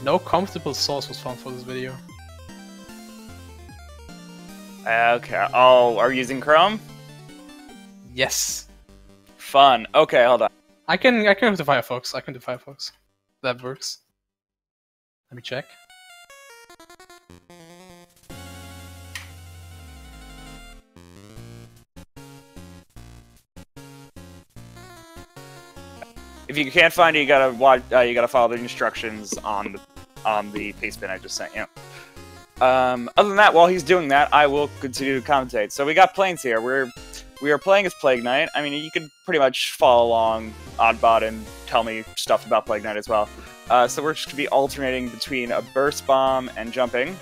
No comfortable source was found for this video. Okay. Oh, are you using Chrome? Yes. Fun. Okay, hold on. I can go to Firefox. I can do Firefox. That works. Let me check. If you can't find it, you gotta watch. You gotta follow the instructions on the paste bin I just sent you. Other than that, while he's doing that, I will continue to commentate. So we got planes here. We are playing as Plague Knight. I mean, you can pretty much follow along Oddbot and tell me stuff about Plague Knight as well. So we're just gonna be alternating between a burst bomb and jumping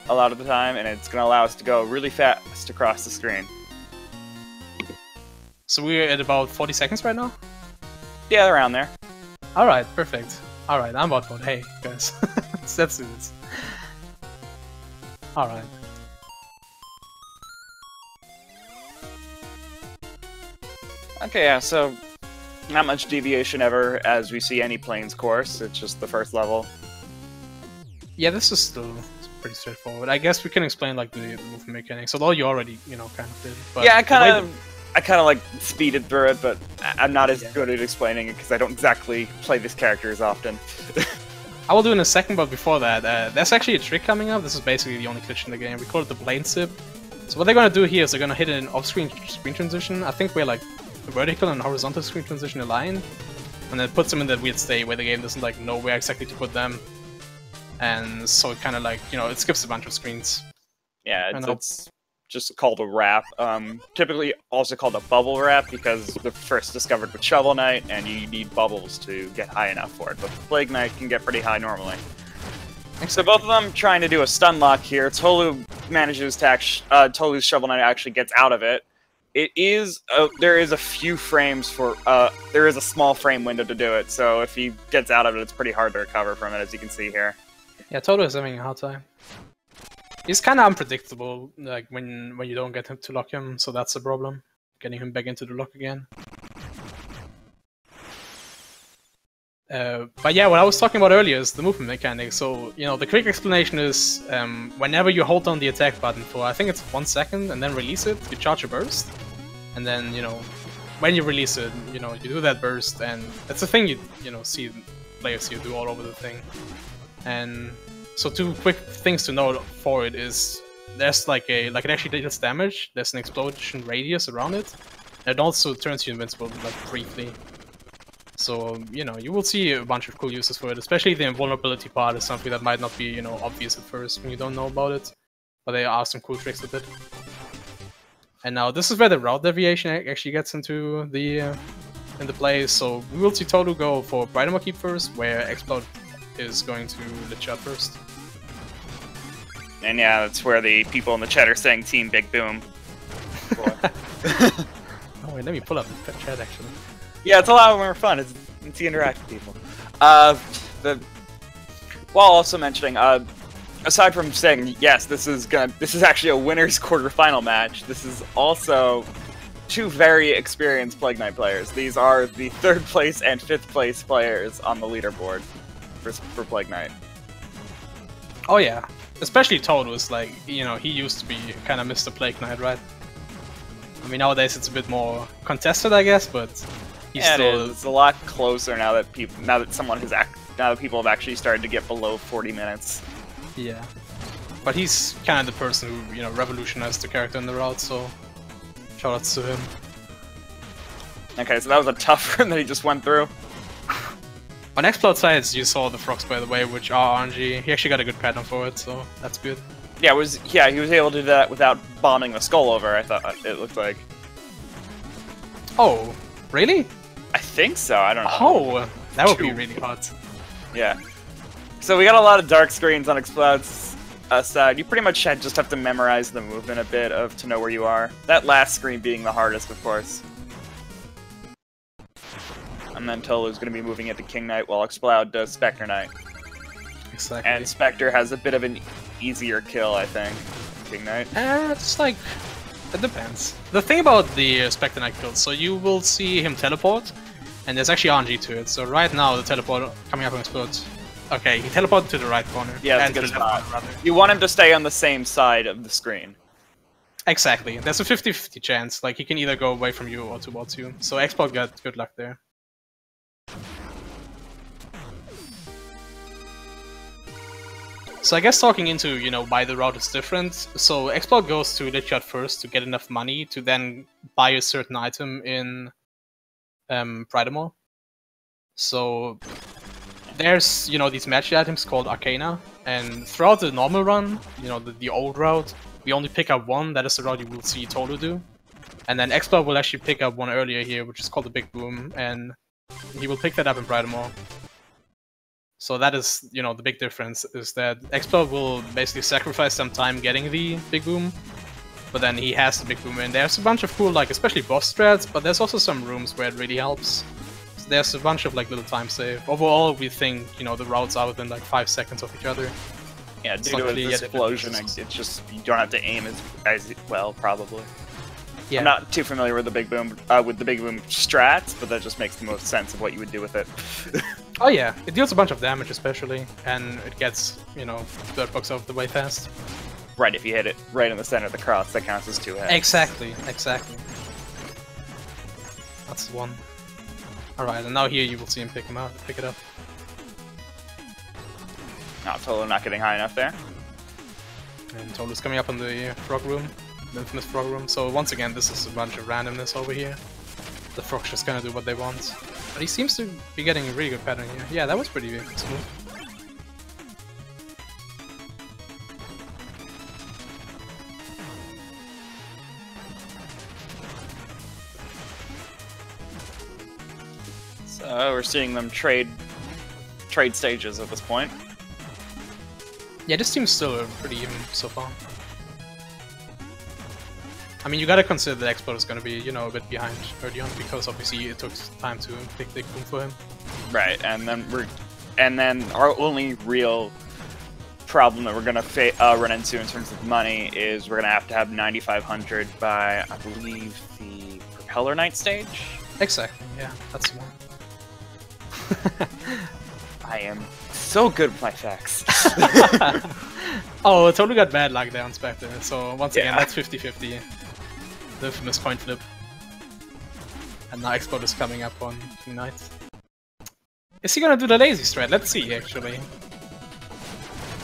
a lot of the time, and it's gonna allow us to go really fast across the screen. So we're at about 40 seconds right now? Yeah, around there. Alright, perfect. Alright, I'm about to. Hey, guys. Let's do this. Alright. Okay, yeah, so not much deviation ever as we see any planes course. It's just the first level. Yeah, this is still pretty straightforward. I guess we can explain like the movement mechanics, although you already, kind of did. But yeah, I kind of like speeded through it, but I'm not as good at explaining it because I don't exactly play this character as often. I will do in a second, but before that, there's actually a trick coming up. This is basically the only glitch in the game. We call it the plane sip. So what they're gonna do here is they're gonna hit an off-screen screen transition. I think we're like a vertical and horizontal screen transition aligned, and then it puts them in that weird state where the game doesn't like know where exactly to put them, and so it kind of like it skips a bunch of screens. Yeah, it's just called a wrap. Typically also called a bubble wrap because they're first discovered with Shovel Knight, and you need bubbles to get high enough for it. But Plague Knight can get pretty high normally. So both of them trying to do a stun lock here. Tohloo manages to Tohloo's Shovel Knight actually gets out of it. It is there is a few frames for there is a small frame window to do it. So if he gets out of it, it's pretty hard to recover from it, as you can see here. Yeah, Tohloo is having a hard time. He's kind of unpredictable, like when you don't get him to lock him, so that's the problem. Getting him back into the lock again. But yeah, what I was talking about earlier is the movement mechanic. So, the quick explanation is whenever you hold down the attack button for, I think it's 1 second, and then release it, you charge a burst. And then, when you release it, you do that burst, and that's the thing you see players here do all over the thing. And so two quick things to note for it is there's like it actually deals damage. There's an explosion radius around it. And it also turns you invincible like briefly. So you will see a bunch of cool uses for it. Especially the invulnerability part is something that might not be obvious at first when you don't know about it. But there are some cool tricks with it. And now this is where the route deviation actually gets into the play. So we will see Tohloo go for Brighthammer Keep first, where Exploud is going to lit shot first. And yeah, that's where the people in the chat are saying Team Big Boom. Oh wait, let me pull up the chat actually. Yeah, it's a lot more fun. It's to interact with people. While also mentioning, aside from saying yes, this is actually a winners quarterfinal match. This is also two very experienced Plague Knight players. These are the 3rd place and 5th place players on the leaderboard for Plague Knight. Oh yeah, especially Toad was like, he used to be kind of Mr. Plague Knight, right? I mean, nowadays it's a bit more contested, I guess, but he's still... It's a lot closer now that people have actually started to get below 40 minutes. Yeah, but he's kind of the person who revolutionized the character in the route, so shoutouts to him. Okay, so that was a tough run that he just went through. On Exploud sides, you saw the frogs, by the way, which are RNG. He actually got a good pattern for it, so that's good. Yeah, he was able to do that without bombing the skull over, I thought it looked like. Oh, really? I think so, I don't know. Oh, that would be really hot. Yeah. So we got a lot of dark screens on Exploud's side. You pretty much just have to memorize the movement a bit to know where you are. That last screen being the hardest, of course. And then Tohloo's going to be moving into King Knight while Exploud does Spectre Knight. Exactly. And Spectre has a bit of an easier kill, I think. King Knight. It's like... it depends. The thing about the Spectre Knight kills, so you will see him teleport, And there's actually RNG to it, so right now the teleport coming up and explodes. Okay, he teleported to the right corner. Yeah, that's a good spot. You want him to stay on the same side of the screen. Exactly. There's a 50-50 chance. Like, he can either go away from you or towards you. So Exploud got good luck there. So I guess talking into, you know, why the route is different. So Exploud goes to Lich first to get enough money to then buy a certain item in Pridamore. So there's, you know, these magic items called Arcana, and throughout the normal run, you know, the old route, we only pick up one. That is the route you will see Tohloo do. And then Exploud will actually pick up one earlier here, which is called the Big Boom, and he will pick that up in Pridamore. So that is, you know, the big difference, is that Exploud will basically sacrifice some time getting the Big Boom, but then he has the Big Boom, and there's a bunch of cool, like, especially boss strats, but there's also some rooms where it really helps. So there's a bunch of, like, little time save. Overall, we think, you know, the routes are within, like, 5 seconds of each other. Yeah, due to this explosion, it's just, you don't have to aim as well, probably. Yeah. I'm not too familiar with the Big Boom strats, but that just makes the most sense of what you would do with it. Oh yeah, it deals a bunch of damage especially, and it gets, you know, dirt bugs out of the way fast. Right, if you hit it right in the center of the cross, that counts as 2 hits. Exactly, exactly. That's the one. Alright, and now here you will see him pick it up. No, Tohloo not getting high enough there. And Tohloo's coming up in the frog room, the infamous frog room. So once again, this is a bunch of randomness over here. The frog's just gonna do what they want. But he seems to be getting a really good pattern here. Yeah, that was pretty smooth. So we're seeing them trade stages at this point. Yeah, this team's still pretty even so far. I mean, you gotta consider that Exploud is gonna be, you know, a bit behind early on, because obviously it took time to pick Big Boom for him. Right, and then our only real problem that we're gonna run into in terms of money is we're gonna have to have 9,500 by, I believe, the Propeller Knight stage. Exactly. Yeah, that's the one. I am so good with my facts. Oh, it totally got bad luck there on Spectre. So once again, that's 50-50. The infamous coin flip. And now Exploud is coming up on King Knight. Is he gonna do the lazy strat? Let's see, actually.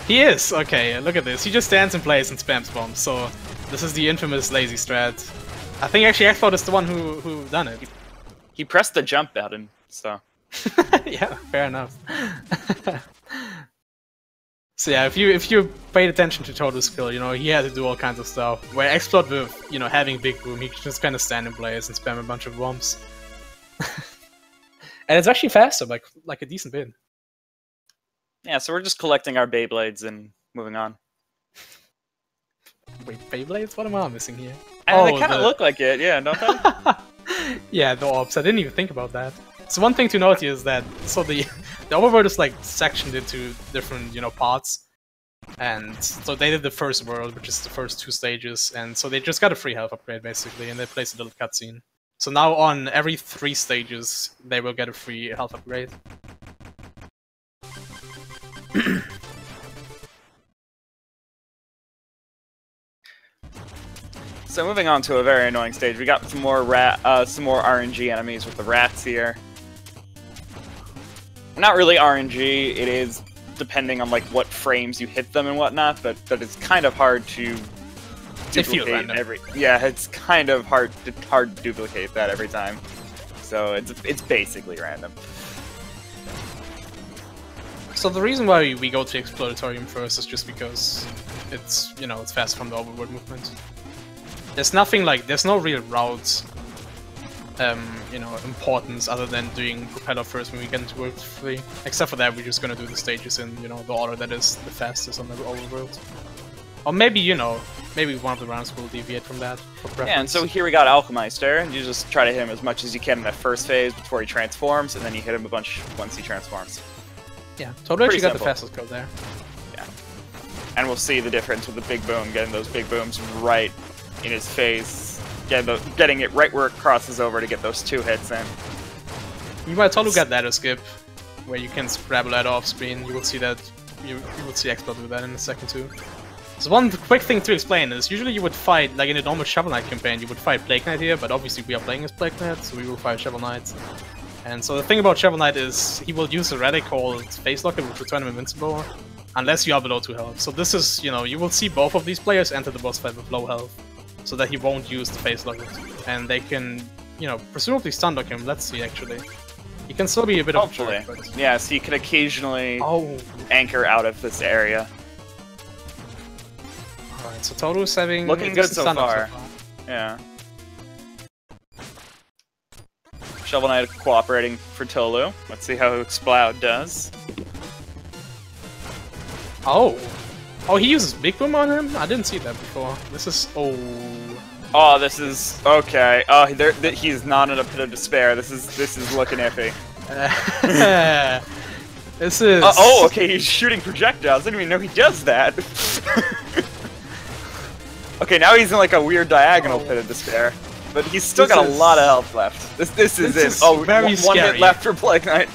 He is! Okay, look at this. He just stands in place and spams bombs. So this is the infamous lazy strat. I think actually Exploud is the one who done it. He pressed the jump button, so... Yeah, fair enough. So yeah, if you paid attention to Tohloo's skill, you know, he had to do all kinds of stuff. Where Exploud with, you know, having Big Boom, he can just kind of stand in place and spam a bunch of bombs. And it's actually faster, like a decent bit. Yeah, so we're just collecting our Beyblades and moving on. Wait, Beyblades? What am I missing here? They kind of look like it, yeah, don't they? Yeah, the orbs. I didn't even think about that. So one thing to note here is that the overworld is like sectioned into different, you know, parts, and so they did the first world, which is the first 2 stages, and so they just got a free health upgrade basically, and they placed a little cutscene. So now on every 3 stages, they will get a free health upgrade. So moving on to a very annoying stage, we got some more RNG enemies with the rats here. Not really RNG, it is depending on like what frames you hit them and whatnot, but it's kind of hard to duplicate it's kind of hard to duplicate that every time. So it's basically random. So the reason why we go to Explodatorium first is just because it's, you know, it's fast from the overworld movement. There's nothing like, there's no real routes, you know, importance other than doing Propeller first when we get into World 3. Except for that, we're just gonna do the stages in, you know, the order that is the fastest on the overworld. Or maybe, you know, maybe one of the rounds will deviate from that. Yeah, and so here we got Alchemeister, and you just try to hit him as much as you can in that first phase before he transforms, and then you hit him a bunch once he transforms. Yeah, totally actually got the fastest code there. Yeah. And we'll see the difference with the Big Boom, getting those Big Booms right in his face, getting it right where it crosses over to get those 2 hits in. Meanwhile, Tohloo got ladder skip, where you can grab a ladder off screen. You will see that. You will see Exploud do that in a second too. So one quick thing to explain is usually you would fight, like in a normal Shovel Knight campaign, you would fight Plague Knight here, but obviously we are playing as Plague Knight, so we will fight Shovel Knight. And so the thing about Shovel Knight is he will use a relic called Face Locket, which will turn him invincible, unless you are below 2 health. So this is, you know, you will see both of these players enter the boss fight with low health, so that he won't use the Face Locket. And they can, you know, presumably stun lock him. Let's see, actually. He can still be a bit of a jerk, but... Yeah, so you can occasionally anchor out of this area. Alright, so Tohloo's having... Looking good so far. Yeah. Shovel Knight cooperating for Tohloo. Let's see how Exploud does. Oh! Oh, he uses Big Boom on him? I didn't see that before. This is... Oh... Oh, this is... Okay. Oh, he's not in a pit of despair. This is looking iffy. This is... oh, okay, he's shooting projectiles. I didn't even know he does that. Okay, now he's in like a weird diagonal pit of despair. But he's still got a lot of health left. This is it. Oh, very one hit left for Plague Knight.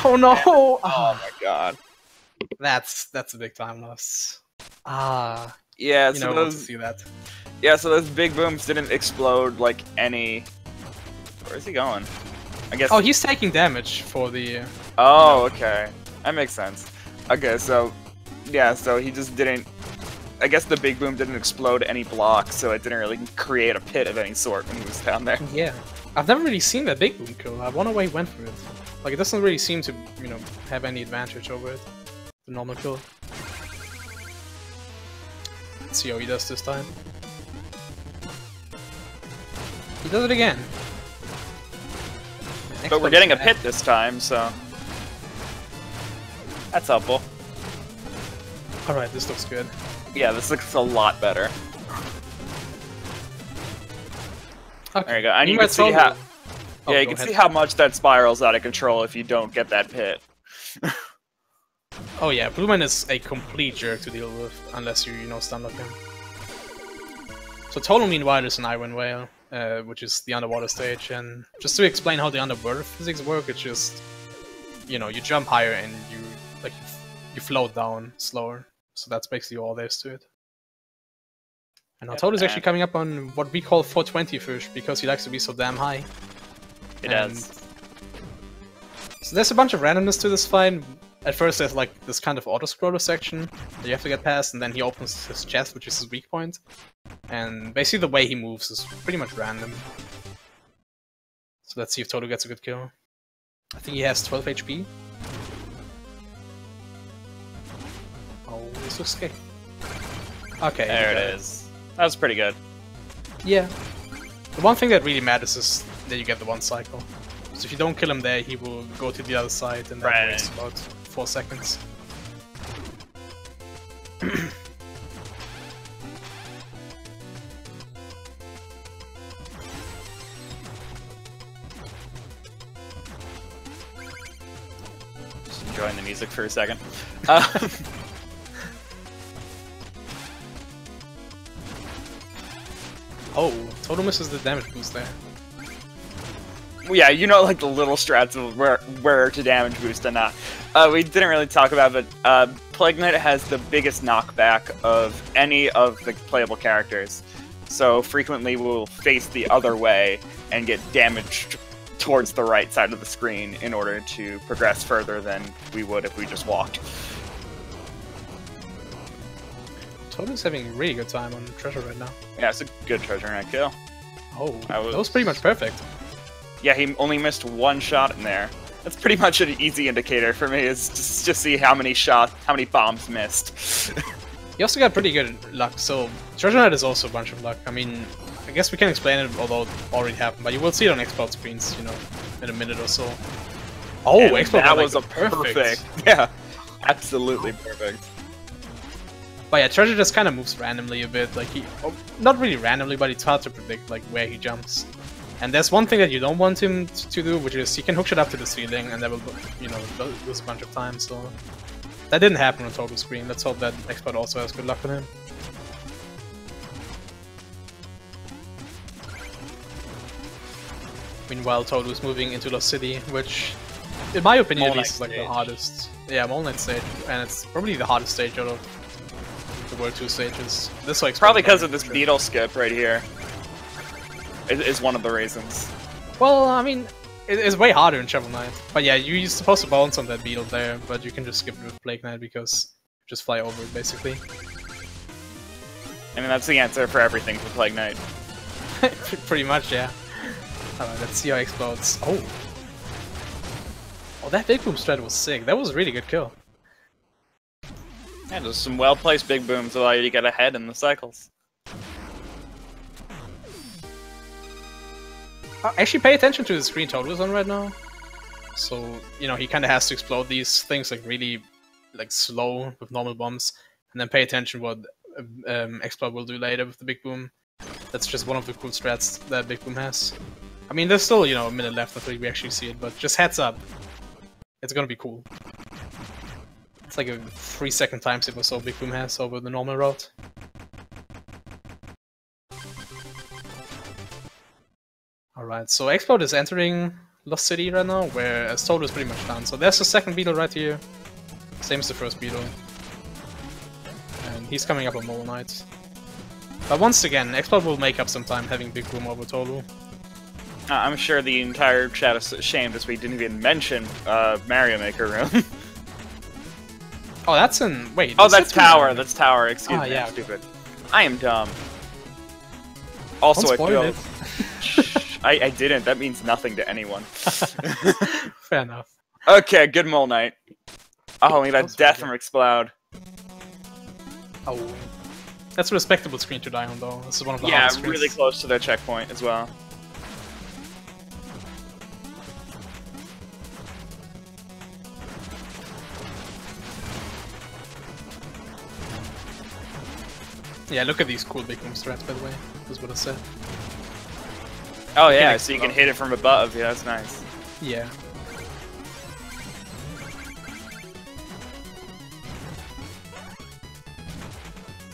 Oh no! Oh my god. That's a big time loss. Yeah, you so know, those... to see that. Yeah, so those big booms didn't explode like any... Where is he going? I guess... Oh, he's taking damage for the... Oh, okay. That makes sense. Okay, so... Yeah, so he just didn't... I guess the big boom didn't explode any blocks, so it didn't really create a pit of any sort when he was down there. Yeah. I've never really seen that big boom kill. I wonder why he went for it. Like, it doesn't really seem to, you know, have any advantage over it. The normal kill. Let's see how he does this time. He does it again. But we're getting a pit this time, so... That's helpful. Alright, this looks good. Yeah, this looks a lot better. Okay. There you go. And you can see how... Yeah, you can see how much that spirals out of control if you don't get that pit. Oh yeah, Blue Man is a complete jerk to deal with, unless you know, stun lock him. So Tohloo, meanwhile, is an Iron Whale, which is the underwater stage, and just to explain how the underwater physics work, it's just, you know, you jump higher and you float down slower. So that's basically all there is to it. And now Tohloo is actually coming up on what we call 420 fish, because he likes to be so damn high. He does. So there's a bunch of randomness to this fight. At first there's like this kind of auto-scroller section that you have to get past, and then he opens his chest, which is his weak point. And basically the way he moves is pretty much random. So let's see if Tohloo gets a good kill. I think he has 12 HP. Oh, this looks scary. Okay. There it is. That was pretty good. Yeah. The one thing that really matters is that you get the one cycle. So if you don't kill him there, he will go to the other side and that waste about 4 seconds. Just enjoying the music for a second. Oh, Tohloo misses the damage boost there. Yeah, you know, like the little strats of where to damage boost and not. We didn't really talk about it, but Plague Knight has the biggest knockback of any of the playable characters. So frequently we'll face the other way and get damaged towards the right side of the screen in order to progress further than we would if we just walked. Tohloo's having a really good time on treasure right now. Yeah, it's a good treasure knight kill. Oh, that was pretty much perfect. Yeah, he only missed one shot in there. That's pretty much an easy indicator for me, is just see how many bombs missed. He also got pretty good luck, so treasure knight is also a bunch of luck. I mean, I guess we can explain it, although it already happened, but you will see it on Exploud screens, you know, in a minute or so. Oh, Exploud that was a perfect. Yeah, absolutely perfect. But yeah, treasure just kind of moves randomly a bit, like not really randomly, but it's hard to predict like where he jumps. And there's one thing that you don't want him to do, which is he can hookshot up to the ceiling, and that will, you know, lose a bunch of time. So that didn't happen on Tohloo screen. Let's hope that Exploud also has good luck on him. Meanwhile, Tohloo's moving into Lost City, which, in my opinion, at least, is like the stage. hardest. Yeah, Mole Knight stage, and it's probably the hardest stage out of the World 2 stages. This like Probably because of this beetle skip right here. Is one of the reasons. Well, I mean, it's way harder in Shovel Knight. But yeah, you're supposed to bounce on that beetle there, but you can just skip it with Plague Knight because you just fly over it, basically. I mean, that's the answer for everything for Plague Knight. Pretty much, yeah. Alright, let's see how it explodes. Oh! Oh, that Big Boom strat was sick. That was a really good kill. Yeah, just some well-placed big booms allow you to get ahead in the cycles. Actually, pay attention to the screen Tohloo's on right now. So, you know, he kind of has to explode these things like really like slow with normal bombs, and then pay attention what Exploud will do later with the Big Boom. That's just one of the cool strats that Big Boom has. I mean, there's still, you know, a minute left until we actually see it, but just heads up. It's gonna be cool. It's like a 3-second time skip or so Big Boom has over the normal route. Alright, so Exploud is entering Lost City right now, whereas Tohloo is pretty much done. So there's the second beetle right here. Same as the first beetle. And he's coming up on Mole Knight. But once again, Exploud will make up some time having Big Boom over Tohloo. I'm sure the entire chat is ashamed as we didn't even mention Mario Maker room. Oh, that's in... wait. Oh, that's Tower. That's Tower. Excuse me. Yeah. I'm stupid. I am dumb. Also, I feel... I didn't. That means nothing to anyone. Fair enough. Okay, good Mole Knight. Oh, we got death from Exploud. Oh. That's a respectable screen to die on, though. This is one of the hardest screens. Really close to their checkpoint as well. Yeah, look at these cool Big Boom strats, by the way. That's what I said. Oh yeah, so you can hit it from above. Yeah, that's nice. Yeah.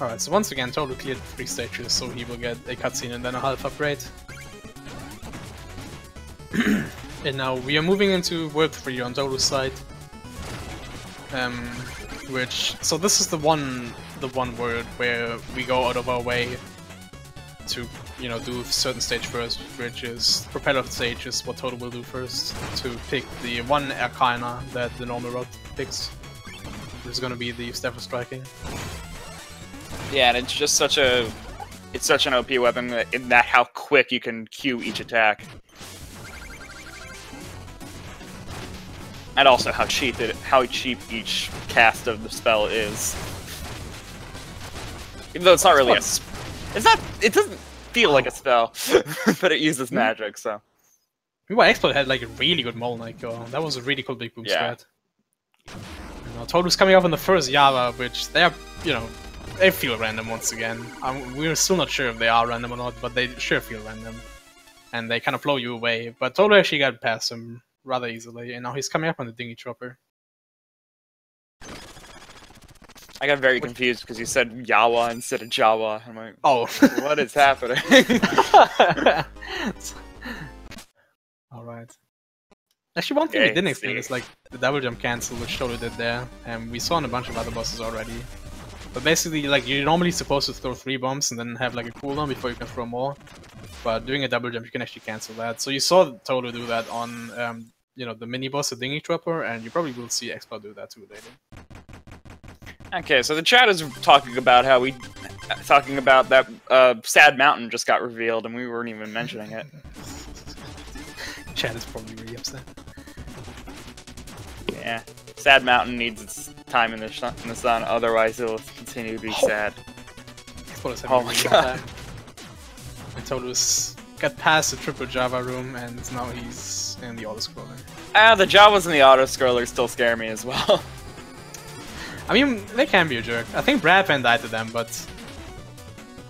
Alright, so once again, Tohloo cleared 3 stages, so he will get a cutscene and then a half upgrade. And now we are moving into World 3 on Tohloo's side. So this is the one world where we go out of our way to, you know, do a certain stage first, which is Propeller stage is what Tohloo will do first, to pick the one Arcana that the normal route picks. Which is gonna be the Staff of Striking. Yeah, and it's just such a... It's such an OP weapon in that how quick you can queue each attack. And also how cheap each cast of the spell is. Even though it's not really it doesn't feel like a spell, but it uses magic, so. Meanwhile, Exploud had like a really good Mole Knight go. That was a really cool Big Boom strat. Now, Tohloo's coming up in the first Java, which they are, you know, they feel random once again. We're still not sure if they are random or not, but they sure feel random. And they kind of blow you away. But Tohloo actually got past him rather easily, and now he's coming up on the Dinghy Chopper. I got very confused because you said Yawa instead of Jawa. I'm like, oh, what is happening? Alright. Actually, one thing we didn't explain is like the double jump cancel, which Tohloo did there, and we saw on a bunch of other bosses already. But basically, like, you're normally supposed to throw 3 bombs and then have like a cooldown before you can throw more. But doing a double jump, you can actually cancel that. So you saw Tohloo do that on, you know, the mini boss, the Dinghy Trapper, and you probably will see Exploud do that too later. Okay, so the chat is talking about how that Sad Mountain just got revealed, and we weren't even mentioning it. Chat is probably really upset. Yeah, Sad Mountain needs its time in the sun, otherwise it'll continue to be sad. Oh my god! And Tohloo's got past the triple Java room, and now he's in the auto-scroller. Ah, the Javas and the auto-scroller still scare me as well. I mean, they can be a jerk. I think Brad Van died to them, but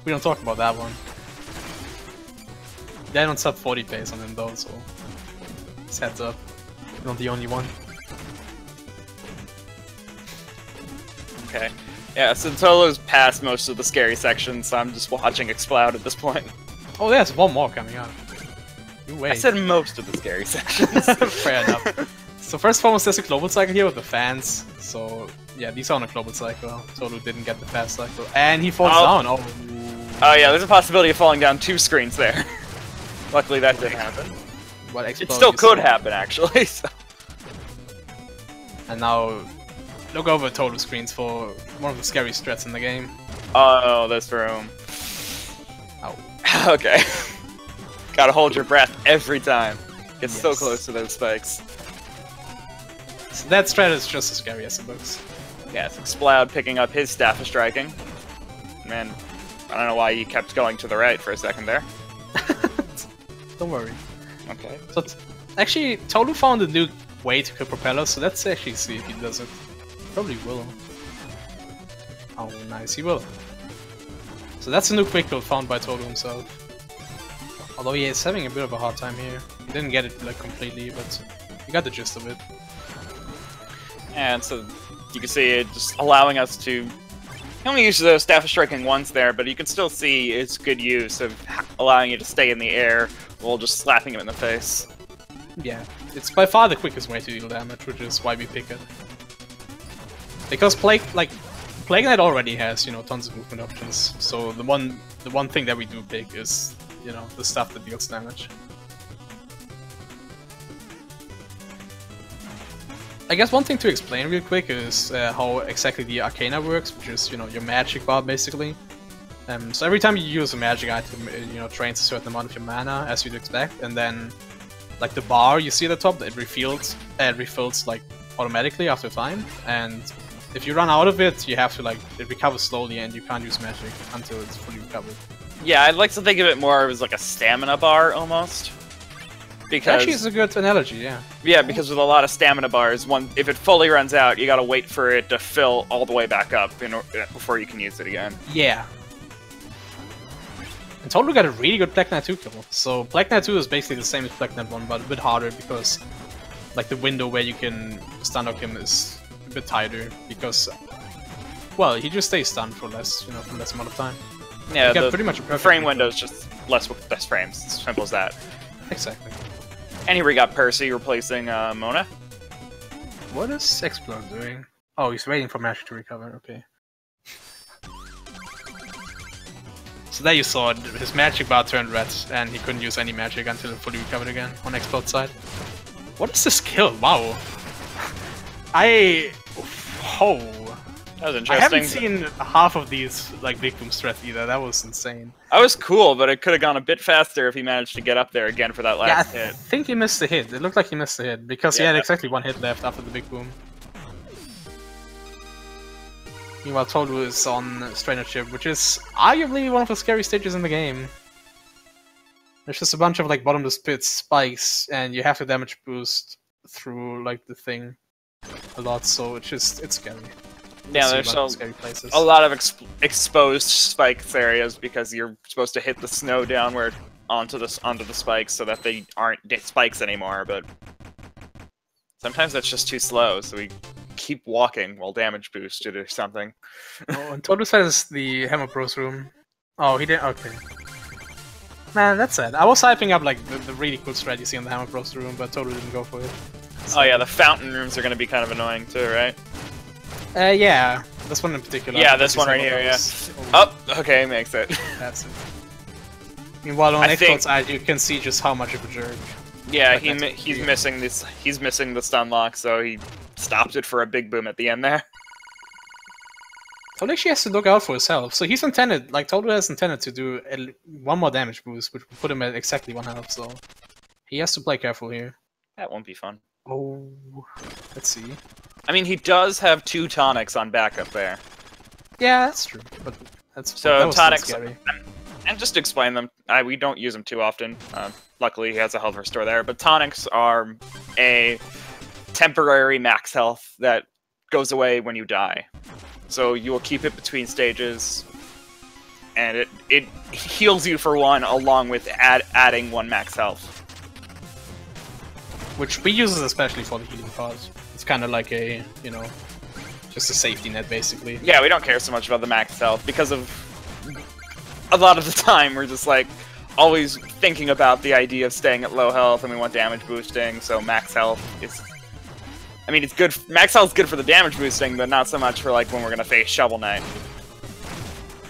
we don't talk about that one. They don't sub 40 pace on them though, so just heads up. You're not the only one. Okay. Yeah, so Tohloo's past most of the scary sections, so I'm just watching Exploud at this point. Oh, there's one more coming up. You wait. I said most of the scary sections. Fair enough. So first and foremost, there's a global cycle here with the fans. So yeah, these are on a global cycle. Tohloo didn't get the fast cycle, and he falls down. Oh. Oh yeah, there's a possibility of falling down 2 screens there. Luckily that didn't happen. What it still could happen actually. So. And now, look over Tohloo screens for one of the scariest threats in the game. Oh, this room. Oh. Okay. Gotta hold your breath every time. Get so close to those spikes. So that strat is just as scary as it looks. Yes, Exploud picking up his staff of striking. Man, I don't know why he kept going to the right for a second there. Don't worry. Okay. So actually, Tohloo found a new way to kill propellers, so let's actually see if he does it. Probably will. Oh, nice, he will. So that's a new quick build found by Tohloo himself. Although he is having a bit of a hard time here. He didn't get it like completely, but he got the gist of it. And so you can see it just allowing us to... He only uses the Staff of Striking once there, but you can still see its good use of allowing you to stay in the air while just slapping him in the face. Yeah, it's by far the quickest way to deal damage, which is why we pick it. Because Plague Knight already has, you know, tons of movement options. So the one thing that we do pick is, you know, the stuff that deals damage. I guess one thing to explain real quick is how exactly the Arcana works, which is, you know, your magic bar basically. So every time you use a magic item, it, you know, drains a certain amount of your mana, as you'd expect, and then, like the bar you see at the top, it refills like automatically after time, and if you run out of it, you have to like, it recovers slowly, and you can't use magic until it's fully recovered. Yeah, I'd like to think of it more as like a stamina bar almost. Because actually, it's a good analogy, yeah. Yeah, because with a lot of stamina bars, if it fully runs out, you gotta wait for it to fill all the way back up before you can use it again. Yeah. And Tohloo got a really good Black Knight 2 kill. So Black Knight 2 is basically the same as Black Knight 1, but a bit harder because like the window where you can stun lock him is a bit tighter because, well, he just stays stunned for less, you know, for less amount of time. Yeah, pretty much the frame window is just less frames. It's simple as that. Exactly. And here we got Percy replacing Mona. What is Exploud doing? Oh, he's waiting for magic to recover. Okay. So there you saw it. His magic bar turned red, and he couldn't use any magic until it fully recovered again on Exploud's side. What is this kill? Wow. Oh. That was interesting. I haven't seen half of these like big boom strats either. That was insane. That was cool, but it could have gone a bit faster if he managed to get up there again for that last hit. I think he missed the hit. It looked like he missed the hit because he had exactly one hit left after the big boom. Meanwhile, Tohloo is on Strainer Chip, which is arguably one of the scary stages in the game. There's just a bunch of like bottomless pit spikes, and you have to damage boost through like the thing a lot, so it's scary. Yeah, there's a lot of exposed spikes areas because you're supposed to hit the snow downward onto the spikes so that they aren't spikes anymore, but sometimes that's just too slow, so we keep walking while damage boosted or something. Oh, and Tohloo says the Hammer Bros room. Oh, he didn't. Okay. Man, that's sad. I was hyping up like the really cool strat you see in the Hammer Bros room, but Tohloo didn't go for it. So. Oh yeah, the fountain rooms are going to be kind of annoying too, right? Yeah, this one in particular. Yeah, this one right here, yeah. Oh, okay, makes it. That's it. Meanwhile, on Exploud's side, you can see just how much of a jerk. Yeah, he's missing this. He's missing the stun lock, so he stopped it for a big boom at the end there. Tohloo actually has to look out for his health. So he's intended, like Tohloo has intended to do one more damage boost, which will put him at exactly 1 health. So he has to play careful here. That won't be fun. Oh, let's see. I mean, he does have 2 tonics on backup there. Yeah, that's true. But so tonics, and just to explain them, we don't use them too often. Luckily, he has a health restore there. But tonics are a temporary max health that goes away when you die. So you will keep it between stages, and it heals you for 1 along with adding 1 max health. Which we use especially for the healing part. It's kind of like a, you know, just a safety net, basically. Yeah, we don't care so much about the max health, because of a lot of the time we're just like, always thinking about the idea of staying at low health, and we want damage boosting, so max health is... I mean, it's good. Max health is good for the damage boosting, but not so much for like when we're gonna face Shovel Knight.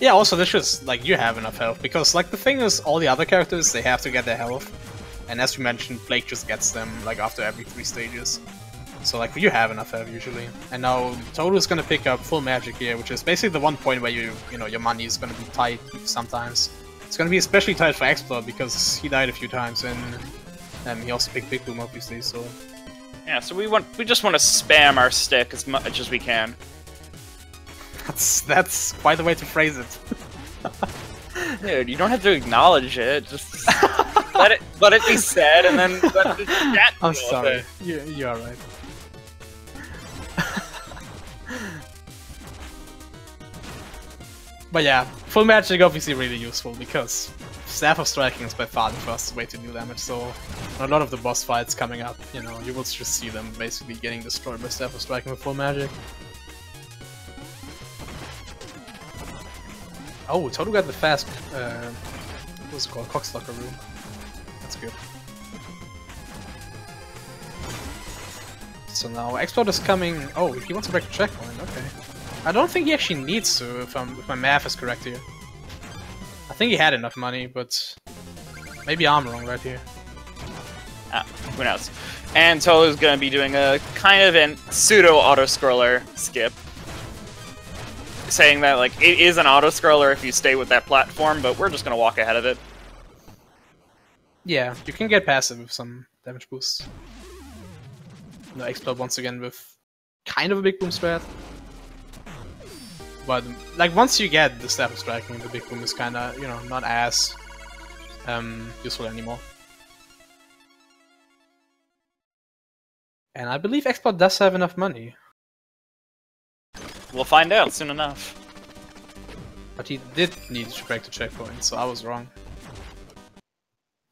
Yeah, also this just like you have enough health, because like the thing is, all the other characters, they have to get their health, and as we mentioned, Blake just gets them like after every 3 stages. So like you have enough health usually. And now Tohloo is gonna pick up full magic here, which is basically the one point where you know your money is gonna be tight sometimes. It's gonna be especially tight for Explode because he died a few times, and he also picked Big Boom obviously. So yeah, so we just want to spam our stick as much as we can. That's quite the way to phrase it. Dude, you don't have to acknowledge it. Just let it be said, and then let the chat. I'm sorry. You're alright. But yeah, full magic obviously really useful because Staff of Striking is by far the fastest way to do damage. So a lot of the boss fights coming up, you know, you will just see them basically getting destroyed by Staff of Striking with full magic. Oh, Tohloo got the fast, what's it called? Cockslocker room. That's good. So now Explode is coming. Oh, he wants to break the checkpoint. Okay. I don't think he actually needs to, if my math is correct here. I think he had enough money, but maybe I'm wrong right here. Who knows? And Tohloo's gonna be doing a kind of an pseudo auto-scroller skip, saying that like it is an auto-scroller if you stay with that platform, but we're just gonna walk ahead of it. Yeah, you can get passive with some damage boosts. No, Explode once again with kind of a Big Boom strat. But like once you get the Staff of Striking, the Big Boom is kinda, you know, not as useful anymore. And I believe Explode does have enough money. We'll find out soon enough. But he did need to break the checkpoint, so I was wrong.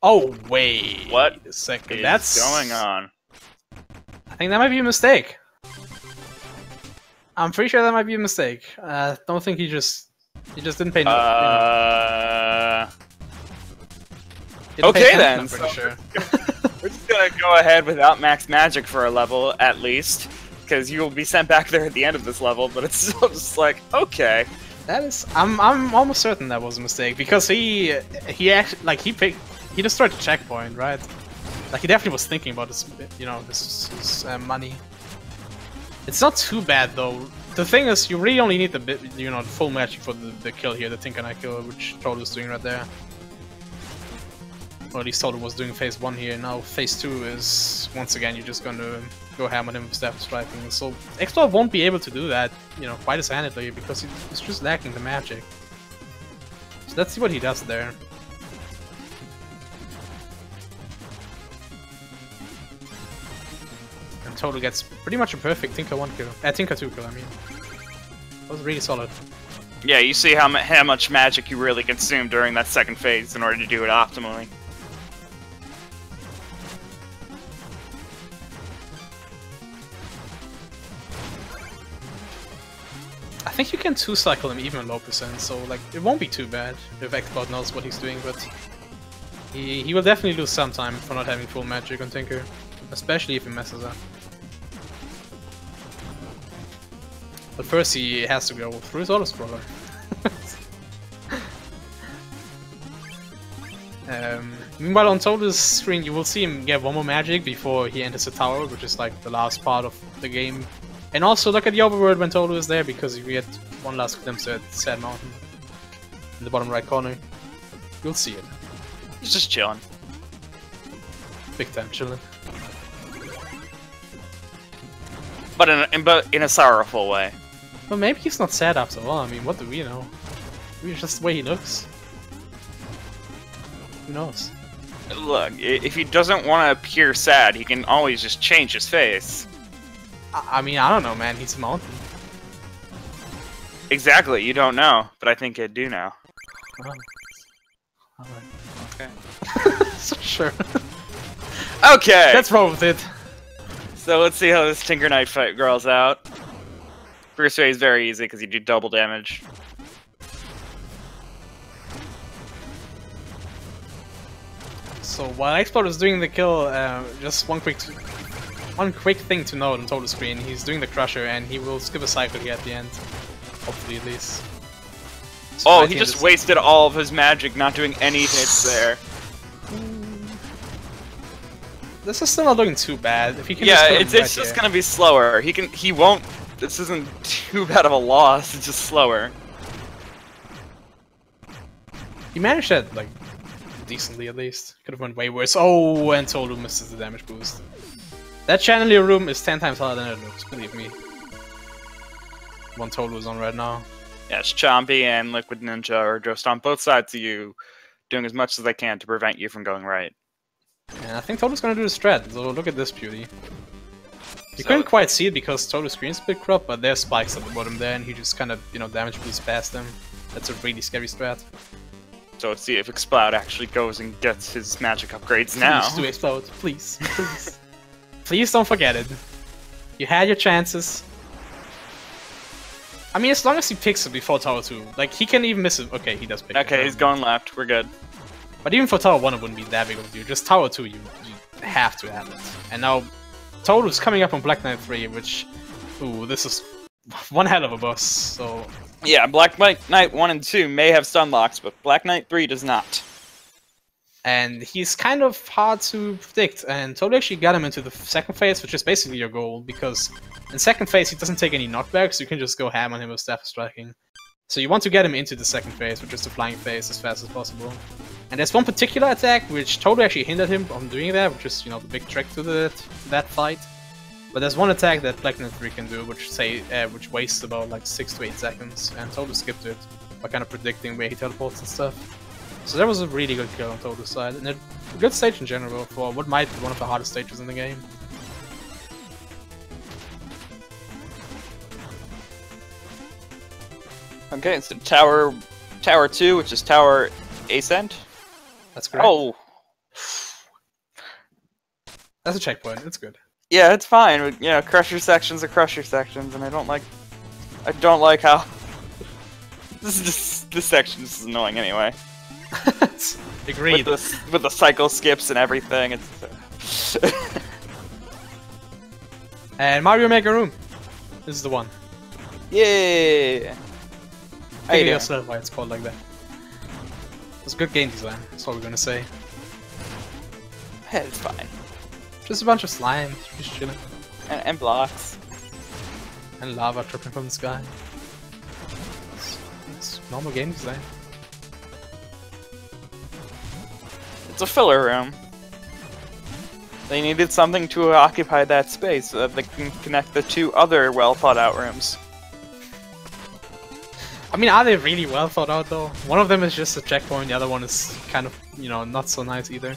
Oh wait, what a second. Is That's going on? I think that might be a mistake. I'm pretty sure that might be a mistake. Don't think he just didn't pay. Okay then. I'm pretty sure. We're just gonna go ahead without max magic for a level at least, because you will be sent back there at the end of this level. But it's still just like okay. That is, I'm almost certain that was a mistake because he actually like he destroyed the checkpoint, right? Like he definitely was thinking about this, you know, his money. It's not too bad though. The thing is, you really only need the the full magic for the kill here, the Tinker Knight kill, which Tohloo is doing right there. Or at least Tohloo was doing phase 1 here. Now phase 2 is once again you're just gonna go ham on him with Staff of Striking. So Explode won't be able to do that, you know, quite as handedly because he's just lacking the magic. So let's see what he does there. And Tohloo gets pretty much a perfect Tinker 1 kill. Tinker 2 kill, I mean. That was really solid. Yeah, you see how much magic you really consume during that second phase in order to do it optimally. I think you can 2-cycle him even low percent, so like it won't be too bad if Explode knows what he's doing, but he will definitely lose some time for not having full magic on Tinker, especially if he messes up. But first he has to go through his auto-scroller. Meanwhile on Tohloo's screen you will see him get one more magic before he enters the tower, which is like the last part of the game. And also look at the overworld when Tohloo is there, because you get one last glimpse at Sad Mountain in the bottom right corner. You'll see it. He's just chilling. Big time chilling. But in a sorrowful way. Well, maybe he's not sad after all. I mean, what do we know? Maybe it's just the way he looks. Who knows? Look, if he doesn't want to appear sad, he can always just change his face. I mean, I don't know, man. He's a mountain. Exactly, you don't know, but I think I do now. Oh. Okay. So sure. Okay! Let's roll with it. So let's see how this Tinker Knight fight girls out. First phase is very easy because you do double damage. So while Explode is doing the kill, just one quick thing to note on Total Screen, he's doing the Crusher and he will skip a cycle here at the end. Hopefully at least. So oh, he just wasted all of his magic not doing any hits there. This is still not looking too bad. If he can it's just gonna be slower. He won't. This isn't too bad of a loss. It's just slower. He managed that like decently at least. Could have went way worse. Oh, and Tohloo misses the damage boost. That Chandelier room is 10 times harder than it looks. Believe me. One Tohloo is on right now. Yes, Chompy and Liquid Ninja are just on both sides of you, doing as much as they can to prevent you from going right. And I think Tohloo's gonna do the strat, so look at this beauty. You couldn't quite see it because Tohloo's screen's a bit cropped, but there's spikes at the bottom there, and he just kind of, damage boosts past them. That's a really scary strat. So let's see if Exploud actually goes and gets his magic upgrades now. Please do Explode, please, please. Please don't forget it. You had your chances. I mean, as long as he picks it before Tower 2, like, he can even miss it. Okay, he does pick it. Okay, he's going left, we're good. But even for Tower 1 it wouldn't be that big of a deal. Just Tower 2 you have to have it. And now Tohloo's coming up on Black Knight 3, which... Ooh, this is one hell of a boss, so... Yeah, Black Knight 1 and 2 may have stun locks, but Black Knight 3 does not. And he's kind of hard to predict, and Tohloo actually got him into the second phase, which is basically your goal, because in second phase he doesn't take any knockbacks, so you can just go ham on him with Staff of Striking. So you want to get him into the second phase, which is the flying phase, as fast as possible. And there's one particular attack which Tohloo actually hindered him from doing that, which is, the big trick to that fight. But there's one attack that Black Knight 3 can do, which wastes about like 6 to 8 seconds, and Tohloo skipped it by kind of predicting where he teleports and stuff. So that was a really good kill on Tohloo's side, and a good stage in general for what might be one of the hardest stages in the game. Okay, so Tower 2, which is Tower Ascent. That's correct. Oh! That's a checkpoint, it's good. Yeah, it's fine, but, Crusher sections are Crusher sections, and I don't like how... This section is annoying anyway. Agreed. With the cycle skips and everything, it's... And Mario Maker Room. This is the one. Yeah. I think that's why it's called like that. It's good game design, that's all we're gonna say. Yeah, it's fine. Just a bunch of slime, just chilling. And blocks. And lava dripping from the sky. It's normal game design. It's a filler room. They needed something to occupy that space so that they can connect the two other well thought out rooms. I mean, are they really well thought out though? One of them is just a checkpoint, the other one is kind of, not so nice either.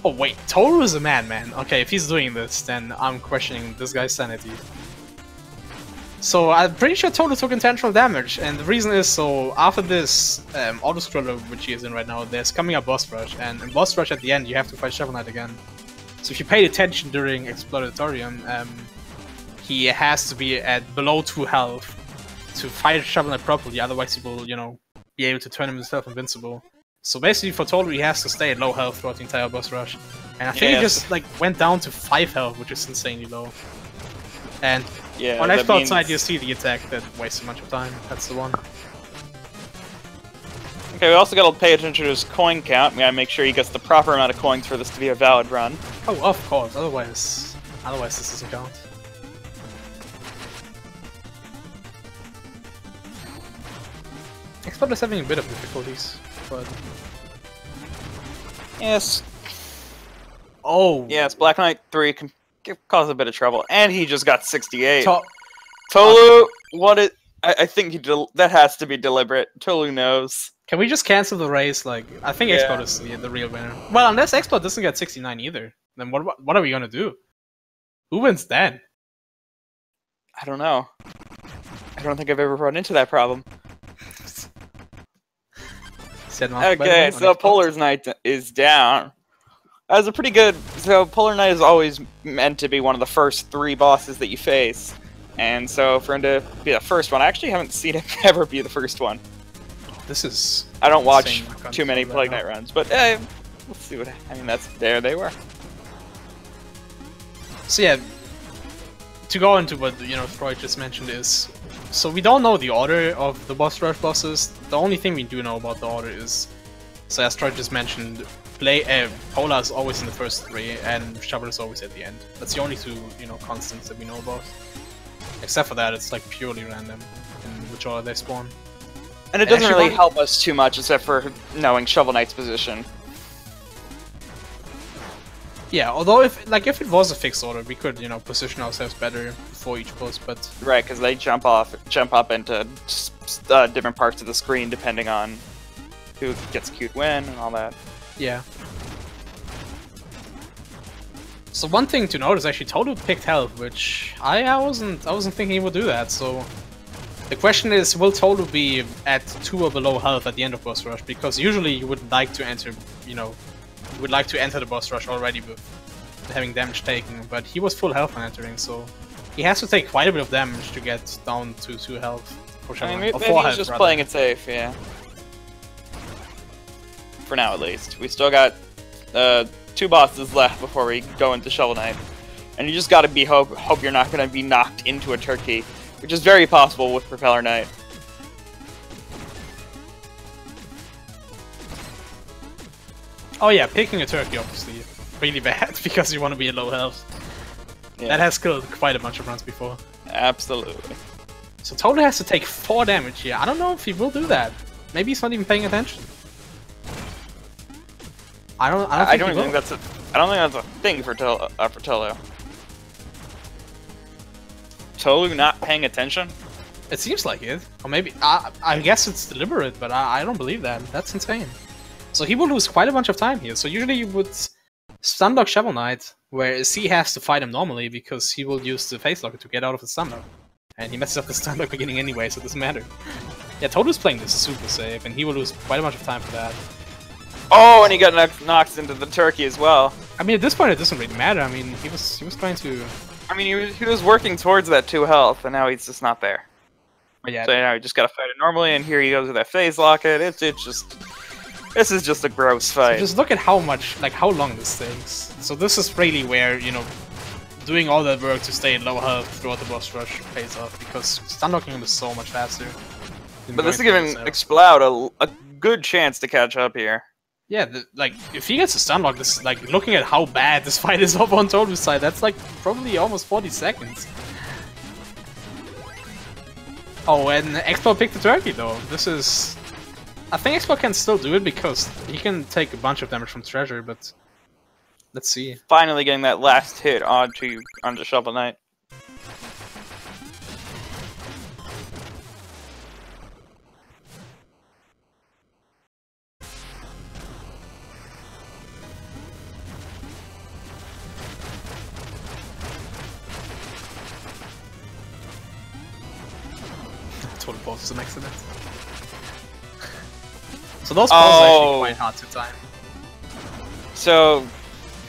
Oh wait, Tohloo is a madman. Okay, if he's doing this, then I'm questioning this guy's sanity. So I'm pretty sure Tohloo took intentional damage, and the reason is, so after this auto-scroller which he is in right now, there's coming up Boss Rush, and in Boss Rush at the end you have to fight Shovel Knight again. So if you paid attention during Exploratorium, he has to be at below 2 health to fight Shovel Knight properly, otherwise he will, be able to turn himself invincible. So basically for Tohloo he has to stay at low health throughout the entire boss rush. And I think he just went down to 5 health, which is insanely low. And on Exploud side you see the attack that wastes a bunch of time, that's the one. Okay, we also gotta pay attention to his coin count. We gotta make sure he gets the proper amount of coins for this to be a valid run. Oh, of course, otherwise this doesn't count. Exploud is having a bit of difficulties, but... Yes. Oh! Yes, Black Knight 3 can cause a bit of trouble, and he just got 68. Tohloo, what it? I think that has to be deliberate. Tohloo knows. Can we just cancel the race? Like, I think Exploud is the real winner. Well, unless Exploud doesn't get 69 either, then what are we gonna do? Who wins then? I don't know. I don't think I've ever run into that problem. Okay, so Polar's Knight is down. That was a pretty good... So Polar Knight is always meant to be one of the first 3 bosses that you face. And so for him to be the first one, I actually haven't seen him ever be the first one. This is... I don't watch too many Plague Knight runs, but Let's see what. I mean, there they were. So yeah, to go into what Freud just mentioned is, so we don't know the order of the boss rush bosses. The only thing we do know about the order is, so as Freud just mentioned, Polar is always in the first 3 and Shovel is always at the end. That's the only 2 constants that we know about. Except for that, it's like purely random in which order they spawn. And it doesn't really help us too much, except for knowing Shovel Knight's position. Yeah, although if it was a fixed order, we could position ourselves better before each boss. But right, because they jump up into different parts of the screen depending on who gets cute win and all that. Yeah. So one thing to note is actually Tohloo picked health, which I wasn't thinking he would do that. So the question is, will Tohloo be at 2 or below health at the end of boss rush? Because usually you would like to enter, the boss rush already with having damage taken, but he was full health when entering, so he has to take quite a bit of damage to get down to 2 health. I mean, maybe he's just playing it safe, yeah. For now, at least. We still got 2 bosses left before we go into Shovel Knight, and you just gotta hope you're not gonna be knocked into a turkey, which is very possible with Propeller Knight. Oh yeah, picking a turkey obviously really bad because you want to be at low health. Yeah. That has killed quite a bunch of runs before. Absolutely. So Tohloo has to take 4 damage here. I don't know if he will do that. Maybe he's not even paying attention. I don't think that's a thing for Tohloo. Tohloo not paying attention? It seems like it. Or maybe I guess it's deliberate, but I don't believe that. That's insane. So he will lose quite a bunch of time here. So usually you would stunlock Shovel Knight, whereas he has to fight him normally because he will use the face locker to get out of the stunlock. And he messes up the stunlock beginning anyway, so it doesn't matter. Yeah, Tohloo's playing this super safe, and he will lose quite a bunch of time for that. Oh, and he got knocked into the turkey as well. I mean, at this point it doesn't really matter. I mean, he was trying to... I mean, he was working towards that 2 health, and now he's just not there. But yeah, so now you just gotta fight it normally, and here he goes with that phase locket. This is just a gross fight. So just look at how long this takes. So this is really where, doing all that work to stay in low health throughout the boss rush pays off, because stunlocking him is so much faster. But this is giving Exploud a good chance to catch up here. Yeah, if he gets a stunlock, this looking at how bad this fight is up on Tohloo's side, that's probably almost 40 seconds. Oh, and Exploud picked the turkey though. This is... I think Exploud can still do it because he can take a bunch of damage from Treasure, but let's see. Finally getting that last hit onto Shovel Knight. Total boss is an accident. So those balls are actually quite hard to time. So,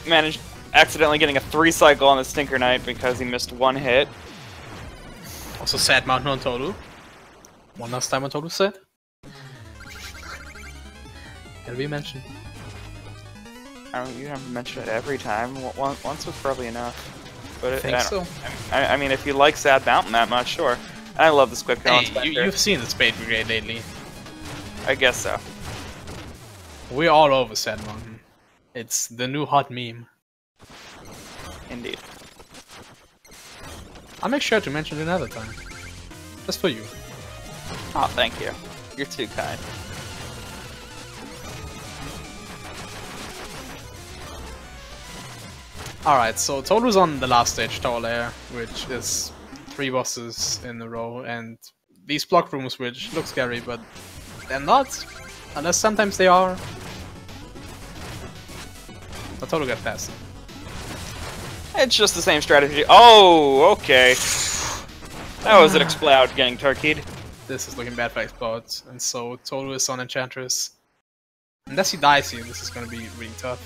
managed accidentally getting a 3 cycle on the Stinker Knight because he missed 1 hit. Also sad mountain on Tohloo. One last time on Tohloo set. Gotta be mentioned. You have to mention it every time. Once was probably enough. But I think so. I mean, if you like Sad Mountain that much, sure. I love the Squid Kill. Hey, you've seen the Spade Brigade lately. I guess so. We're all over Sad Mountain. It's the new hot meme. Indeed. I'll make sure to mention it another time. Just for you. Oh, thank you. You're too kind. Alright, so Tohloo's on the last stage, Tower Lair, which is 3 bosses in a row, and these block rooms, which look scary, but they're not, unless sometimes they are. But Tohloo got past it. It's just the same strategy. Oh, okay. That was an Exploud getting turkeyed. This is looking bad for Exploud, and so Tohloo is on Enchantress. Unless he dies here, this is gonna be really tough.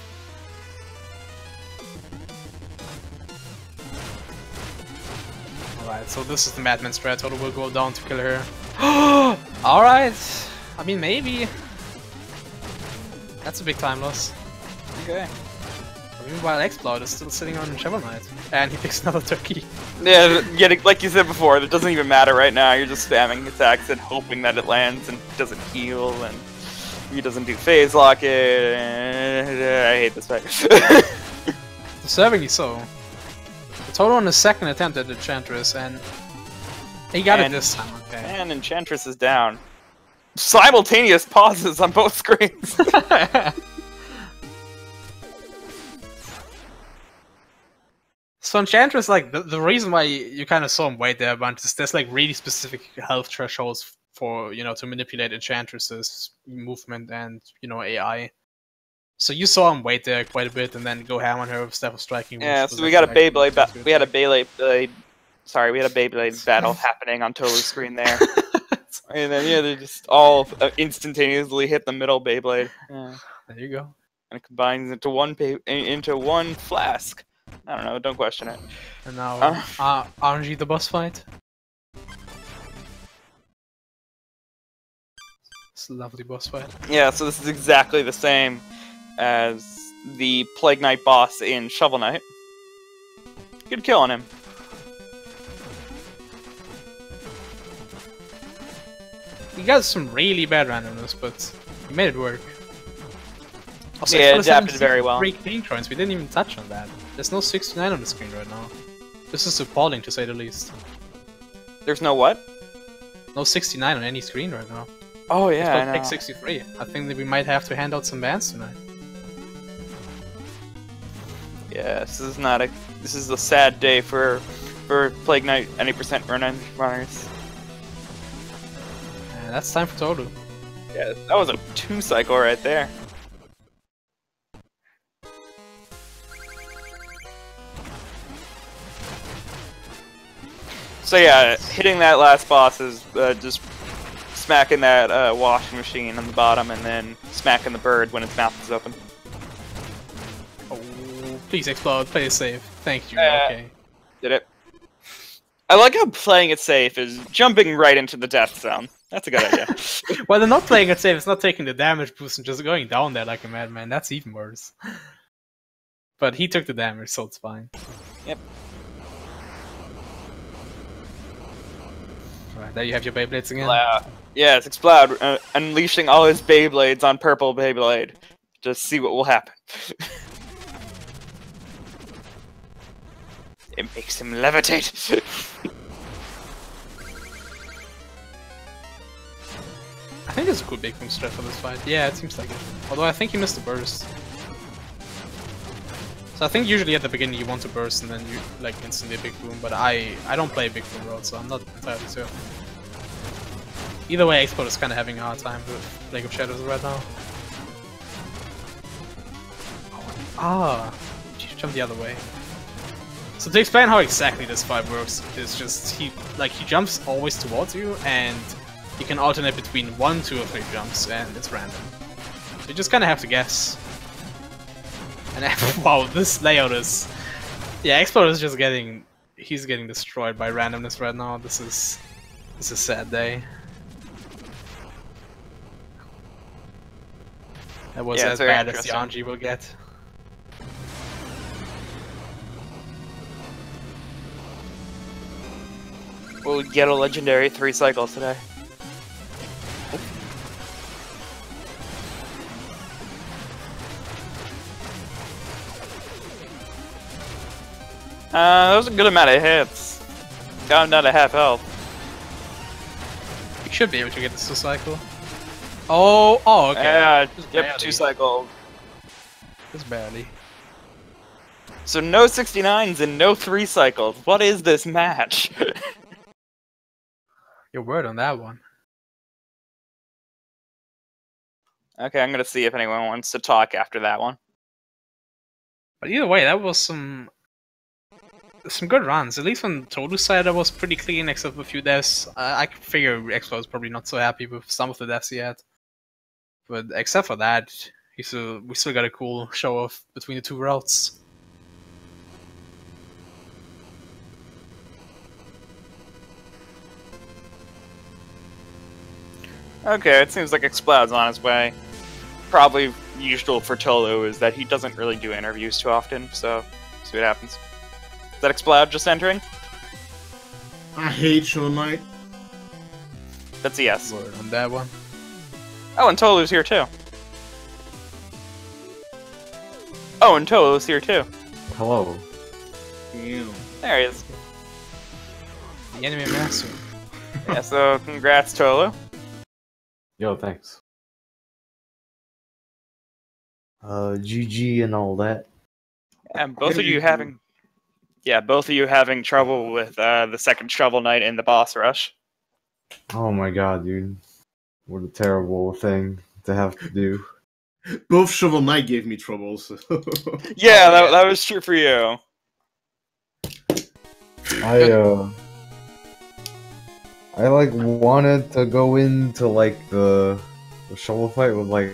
Alright, so this is the Madman strat. Tohloo will go down to kill her. Alright! I mean, maybe. That's a big time loss. Okay. Meanwhile, Exploud is still sitting on Shovel Knight, and he picks another turkey. Yeah, like you said before, it doesn't even matter right now. You're just spamming attacks and hoping that it lands and doesn't heal, and he doesn't do phase lock it. I hate this fight. Deservingly so. The Tohloo on his second attempt at Enchantress, and he got it this time. Okay. And Enchantress is down. Simultaneous pauses on both screens. So Enchantress, like, the reason why you kind of saw him wait there a bunch is there's like really specific health thresholds for, you know, to manipulate Enchantress's movement and, you know, AI. So you saw him wait there quite a bit and then go ham on her with Staff of Striking. Yeah, so we got a Beyblade we had a Beyblade battle happening on Tohloo's screen there. And then yeah, they just all instantaneously hit the middle Beyblade. Yeah. There you go. And it combines into one flask. I don't know, don't question it. And now, RNG the boss fight. It's a lovely boss fight. Yeah, so this is exactly the same as the Plague Knight boss in Shovel Knight. Good kill on him. He got some really bad randomness, but he made it work. Also, yeah, adapted very well. 3 king coins, we didn't even touch on that. There's no 69 on the screen right now. This is appalling to say the least. There's no what? No 69 on any screen right now. Oh yeah, I know. Pick 63. I think that we might have to hand out some bans tonight. Yeah, this is a sad day for Plague Knight any percent runners. And that's time for Tohloo. Yeah, that was a 2 cycle right there. So yeah, hitting that last boss is just smacking that washing machine on the bottom and then smacking the bird when its mouth is open. Oh, please explode, play it safe. Thank you, okay. Did it. I like how playing it safe is jumping right into the death zone. That's a good idea. Well, they're not playing it safe, it's not taking the damage boost and just going down there like a madman. That's even worse. But he took the damage, so it's fine. Yep. Right, there you have your Beyblades again. Yeah, it's Exploud unleashing all his Beyblades on purple Beyblade. Just see what will happen. It makes him levitate. I think there's a cool big boom strat for this fight. Yeah, it seems like it. Although I think he missed the burst. So I think usually at the beginning you want to burst and then you like instantly a big boom, but I don't play big boom road, so I'm not entirely sure. Either way, Exploud is kind of having a hard time with Lake of Shadows right now. Ah, she jumped the other way. So to explain how exactly this fight works is just he jumps always towards you and you can alternate between 1, 2, or 3 jumps and it's random. So you just kind of have to guess. And wow, this layout is... Yeah, Exploud is just getting... He's getting destroyed by randomness right now. This is a sad day. That was as bad as the RNG will get. We'll get a legendary 3 cycles today. That was a good amount of hits. Got him down to half health. You should be able to get this to cycle. Oh, okay. Yeah, yep, 2 cycles. Just barely. So no 69s and no 3 cycles. What is this match? Your word on that one. Okay, I'm gonna see if anyone wants to talk after that one. But either way, that was some good runs. At least on Tohloo's side, that was pretty clean, except for a few deaths. I could figure Exploud was probably not so happy with some of the deaths he had. But except for that, we still got a cool show-off between the 2 routes. Okay, it seems like Exploud's on his way. Probably usual for Tohloo is that he doesn't really do interviews too often, so see what happens. Is that Explode just entering? I hate Shovel Knight. That's a yes. Word on that one. Oh, and Tohloo's here too. Oh, and Tohloo's here too. Hello. Damn. There he is. The anime master. Yeah, so congrats, Tohloo. Yo, thanks. GG and all that. And both of you having... Yeah, both of you having trouble with the second Shovel Knight in the boss rush. Oh my god, dude. What a terrible thing to have to do. Both Shovel Knight gave me trouble, so... Yeah, that was true for you. I like wanted to go into like the shovel fight with like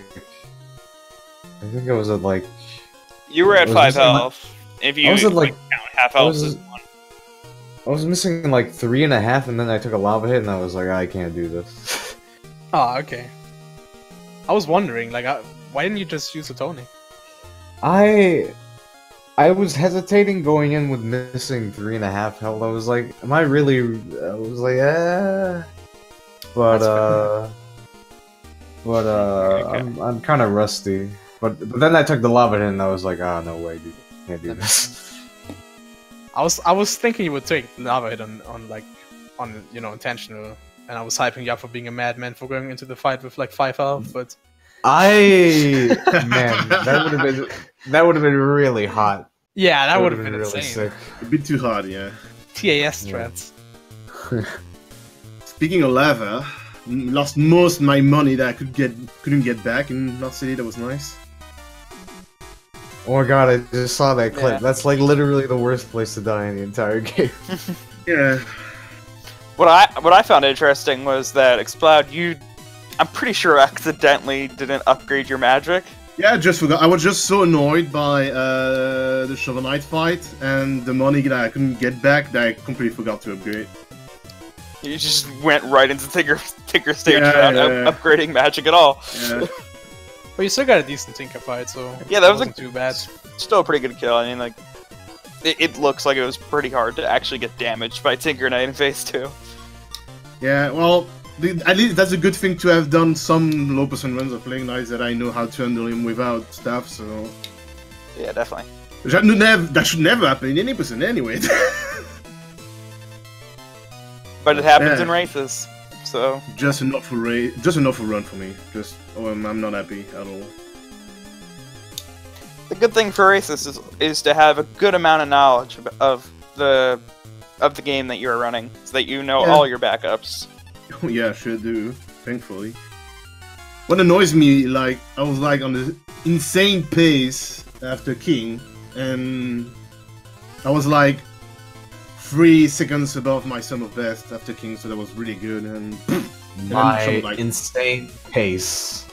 I think it was at like You were at 5 health. If you I was at like count half health as one. I was missing like 3.5 and then I took a lava hit and I was like, I can't do this. Oh, okay. I was wondering, like, why didn't you just use a Tony? I was hesitating going in with missing 3.5 health. I was like, am I really? I was like, I'm kind of rusty. But then I took the lava hit and I was like, ah, no way, dude, can't do this. I was thinking you would take the lava hit on you know, intentional, and I was hyping you up for being a madman for going into the fight with like 5 health, but man, that would have been really hot. yeah, that would have been really insane. sick. A bit too hard, yeah. TAS strats. Speaking of lava, lost most of my money that I couldn't get back in Lost City. That was nice. Oh my god, I just saw that clip. Yeah. That's like literally the worst place to die in the entire game. Yeah. What I found interesting was that Explode, I'm pretty sure accidentally didn't upgrade your magic. Yeah, I just forgot. I was just so annoyed by the Shovel Knight fight and the money that I couldn't get back that I completely forgot to upgrade. You just went right into Tinker stage Yeah, without yeah. upgrading magic at all. Yeah. But you still got a decent Tinker fight, so Yeah, that was wasn't too bad. Still a pretty good kill. I mean, like, it looks like it was pretty hard to actually get damaged by Tinker Knight in phase 2. Yeah, well, at least that's a good thing to have done some low percent runs of Plague Knights that I know how to handle him without stuff, so... Yeah, definitely. That should never happen in any percent anyway. But it happens Yeah. in races, so... Just enough for run for me. I'm not happy at all. The good thing for races is to have a good amount of knowledge of the game that you're running, so that you know Yeah. all your backups. Yeah, sure do. Thankfully. What annoys me, like, I was like on this insane pace after King, and I was like 3 seconds above my sum of best after King, so that was really good. And My then like, insane pace.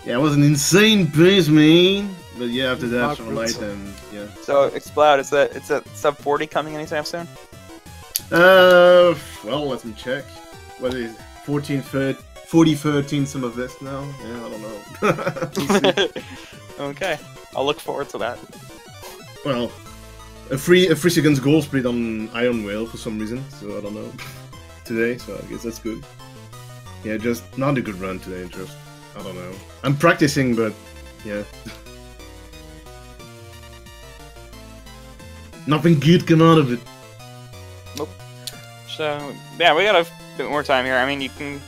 yeah, it was an insane pace, man. But yeah, after that, Mark Shovel Knight, Russo. and yeah. So, Explode, it's a sub 40 coming anytime soon? Well, let me check. What is 14, 40, 13, some of this now? Yeah, I don't know. We'll see. Okay, I'll look forward to that. Well, a 3 seconds goal split on Iron Whale for some reason, so I don't know. Today, so I guess that's good. Yeah, just not a good run today, just, I don't know. I'm practicing, but, yeah. Nothing good come out of it. So, yeah, we got a bit more time here. I mean, you can...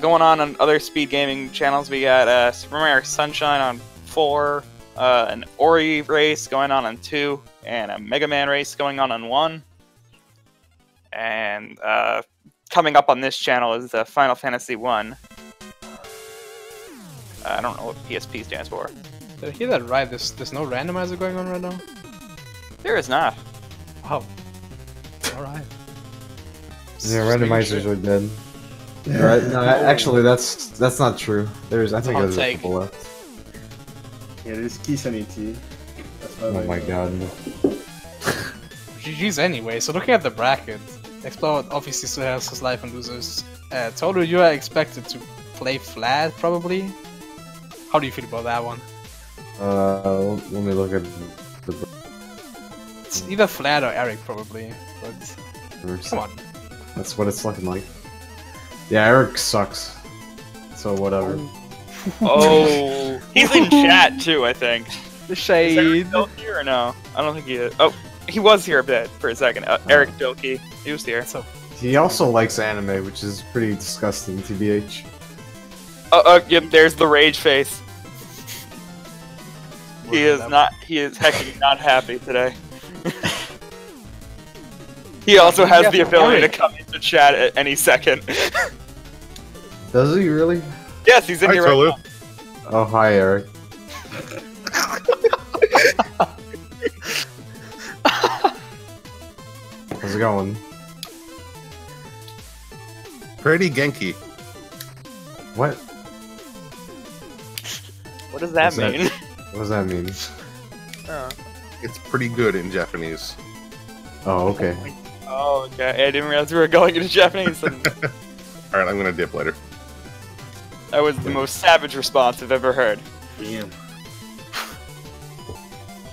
going on other speed gaming channels, we got Super Mario Sunshine on 4, an Ori race going on 2, and a Mega Man race going on 1. And coming up on this channel is Final Fantasy 1. I don't know what PSP stands for. Did I hear that right? There's no randomizer going on right now? There is not. Wow. Alright. Yeah, randomizers are dead. Right? No, actually, that's not true. I think Hot there's a take. couple left. Yeah, there's Key Sanity. Oh my god. GG's anyway, so looking at the bracket, Explode obviously still has his life and losers. Tohloo, you are expected to play flat, probably. How do you feel about that one? Let me look at the. It's either Vlad or Eric, probably. But come on. That's what it's looking like. Yeah, Eric sucks. So whatever. Oh, he's in chat too, I think. The Is shade. Eric still here or no? I don't think he is. Oh, he was here a bit for a second. Eric Dilkey, he was here. So, He also likes anime, which is pretty disgusting, TBH. Yep, there's the rage face. He is hecking not happy today. He also has the ability to come into chat at any second. Does he really? Yes, he's in Hi, here right Tohloo. now. Oh, hi, Eric. How's it going? Pretty Genki. What? What does that What's that? mean? What does that mean? It's pretty good in Japanese. Oh, okay. Oh, okay. I didn't realize we were going into Japanese. And Alright, I'm gonna dip later. that was the most savage response I've ever heard. Damn.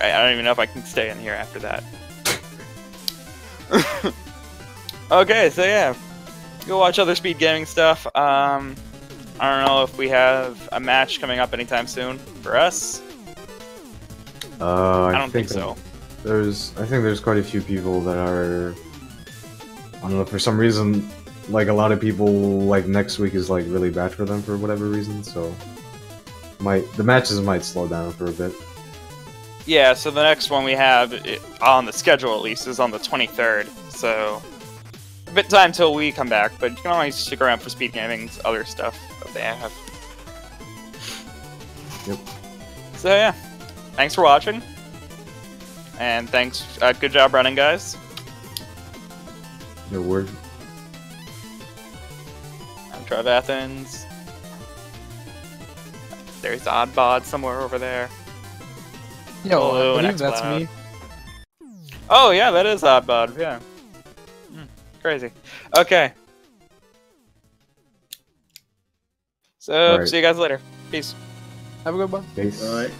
I don't even know if I can stay in here after that. Okay, so yeah. Go watch other speed gaming stuff. I don't know if we have a match coming up anytime soon for us. I don't think so. I think there's quite a few people that are. I don't know, for some reason, like a lot of people, like next week is like really bad for them for whatever reason. So, the matches might slow down for a bit. Yeah, so the next one we have, on the schedule at least, is on the 23rd. So, a bit of time till we come back, but you can always stick around for Speed Gaming's other stuff that they have. Yep. So yeah, thanks for watching. And thanks, good job running, guys. No word. I'm Trev Athens. There's Oddbod somewhere over there. yo, Tohloo I and believe that's Xcloud. me. Oh yeah, that is Oddbod, yeah. Crazy. Okay. So, Alright. see you guys later. Peace. Have a good one. Peace. Alright.